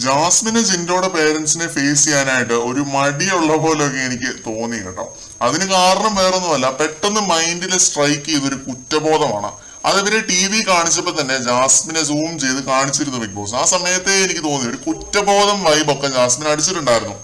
ജാസ്മിന് ജിൻഡോയുടെ പേരൻസിനെ face ചെയ്യാനായിട്ട് ഒരു മടിയുള്ള പോലെയൊക്കെ എനിക്ക് തോന്നി കേട്ടോ. അതിന് കാരണം വേറൊന്നുമല്ല, പെട്ടെന്ന് മൈൻഡിൽ സ്ട്രൈക്ക് ചെയ്തൊരു കുറ്റബോധമാണ്. അത് ഇവര് ടി വി കാണിച്ചപ്പോ തന്നെ ജാസ്മിനെ സൂം ചെയ്ത് കാണിച്ചിരുന്നു ബിഗ് ബോസ്. ആ സമയത്തെ എനിക്ക് തോന്നി ഒരു കുറ്റബോധം വൈബൊക്കെ ജാസ്മിൻ അടിച്ചിട്ടുണ്ടായിരുന്നു.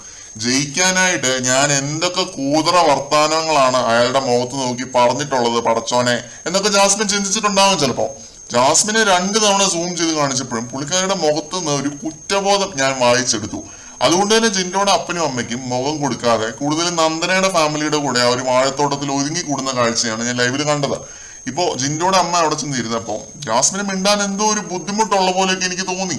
ജയിക്കാനായിട്ട് ഞാൻ എന്തൊക്കെ കൂതറ വർത്താനങ്ങളാണ് അയാളുടെ മുഖത്ത് നോക്കി പറഞ്ഞിട്ടുള്ളത് പടച്ചോനെ എന്നൊക്കെ ജാസ്മിൻ ചിന്തിച്ചിട്ടുണ്ടാവും ചിലപ്പോ. ജാസ്മിനെ 2 തവണ സൂം ചെയ്ത് കാണിച്ചപ്പോഴും പുള്ളിക്കാരുടെ മുഖത്ത് നിന്ന് ഒരു കുറ്റബോധം ഞാൻ വായിച്ചെടുത്തു. അതുകൊണ്ട് തന്നെ ജിൻഡോയുടെ അപ്പനും അമ്മയ്ക്കും മുഖം കൊടുക്കാതെ കൂടുതലും നന്ദനയുടെ ഫാമിലിയുടെ കൂടെ ആ ഒരു വാഴത്തോട്ടത്തിൽ ഒതുങ്ങി കൂടുന്ന കാഴ്ചയാണ് ഞാൻ ലൈവിൽ കണ്ടത്. ഇപ്പോ ജിൻഡോയുടെ അമ്മ അവിടെ ചെന്നിരുന്നപ്പോ ജാസ്മിന് മിണ്ടാൻ എന്തോ ഒരു ബുദ്ധിമുട്ടുള്ള പോലെയൊക്കെ എനിക്ക് തോന്നി.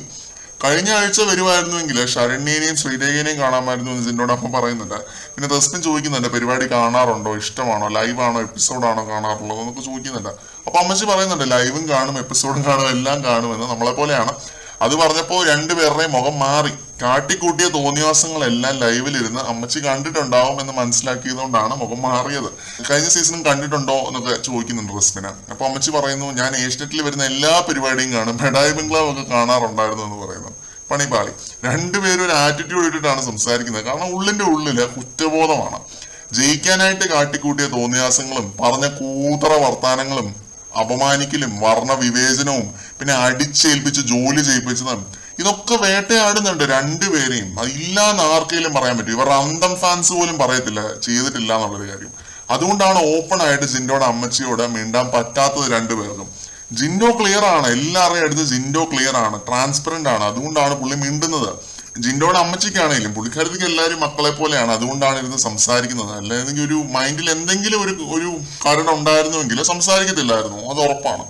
കഴിഞ്ഞ ആഴ്ച വരുമായിരുന്നുവെങ്കിൽ ശരണ്യനെയും ശ്രീരേഖനെയും കാണാമായിരുന്നു എന്ന് ജിൻഡോയുടെ അമ്മ പറയുന്നുണ്ട്. പിന്നെ റസ്മിൻ ചോദിക്കുന്നുണ്ട് പരിപാടി കാണാറുണ്ടോ, ഇഷ്ടമാണോ, ലൈവാണോ എപ്പിസോഡാണോ കാണാറുള്ളത് എന്നൊക്കെ ചോദിക്കുന്നുണ്ട്. അപ്പൊ അമ്മച്ചി പറയുന്നുണ്ട് ലൈവും കാണും എപ്പിസോഡും കാണും എല്ലാം കാണുമെന്ന്, നമ്മളെ പോലെയാണ്. അത് പറഞ്ഞപ്പോ രണ്ടുപേരുടെയും മുഖം മാറി. കാട്ടിക്കൂട്ടിയ തോന്നിയാസങ്ങളെല്ലാം ലൈവിലിരുന്ന് അമ്മച്ചി കണ്ടിട്ടുണ്ടാവും എന്ന് മനസ്സിലാക്കിയതുകൊണ്ടാണ് മുഖം മാറിയത്. കഴിഞ്ഞ സീസണും കണ്ടിട്ടുണ്ടോ എന്നൊക്കെ ചോദിക്കുന്നുണ്ട് റസ്മിന്. അപ്പൊ അമ്മച്ചി പറയുന്നു ഞാൻ ഏഷ്യനെറ്റിൽ വരുന്ന എല്ലാ പരിപാടിയും കാണും, ബെഡായി ബംഗ്ലാവ് ഒക്കെ കാണാറുണ്ടായിരുന്നു എന്ന് പറയുന്നു. പണിപാളി. രണ്ടുപേരും ഒരു ആറ്റിറ്റ്യൂഡ് ഇട്ടിട്ടാണ് സംസാരിക്കുന്നത്. കാരണം ഉള്ളിന്റെ ഉള്ളില് കുറ്റബോധമാണ്. ജയിക്കാനായിട്ട് കാട്ടിക്കൂട്ടിയ തോന്നിയാസങ്ങളും പറഞ്ഞ കൂതറ വർത്താനങ്ങളും അപമാനിക്കലും വർണ്ണ വിവേചനവും പിന്നെ അടിച്ചേൽപ്പിച്ച് ജോലി ചെയ്യിപ്പിച്ചതും ഇതൊക്കെ വേട്ടയാടുന്നുണ്ട് രണ്ടുപേരെയും. അത് ഇല്ലാന്ന് ആർക്കെങ്കിലും പറയാൻ പറ്റും. ഇവർ അന്തം ഫാൻസ് പോലും പറയത്തില്ല ചെയ്തിട്ടില്ല എന്നുള്ളൊരു കാര്യം. അതുകൊണ്ടാണ് ഓപ്പൺ ആയിട്ട് ജിൻഡോയുടെ അമ്മച്ചിയോട് മിണ്ടാൻ പറ്റാത്തത് രണ്ടുപേർക്കും. ജിൻഡോ ക്ലിയർ ആണ്, എല്ലാവരുടെയും അടുത്ത് ജിൻഡോ ക്ലിയർ ആണ്, ട്രാൻസ്പെറന്റ് ആണ്. അതുകൊണ്ടാണ് പുള്ളി മിണ്ടുന്നത്. ജിൻഡോയുടെ അമ്മച്ചിക്കാണെങ്കിലും പുള്ളിക്കാരത്തേക്ക് എല്ലാവരും മക്കളെ പോലെയാണ്, അതുകൊണ്ടാണ് ഇരുന്ന് സംസാരിക്കുന്നത്. അല്ലെങ്കിൽ ഒരു മൈൻഡിൽ എന്തെങ്കിലും ഒരു കരുണ ഉണ്ടായിരുന്നുവെങ്കിൽ സംസാരിക്കത്തില്ലായിരുന്നു, അത് ഉറപ്പാണ്.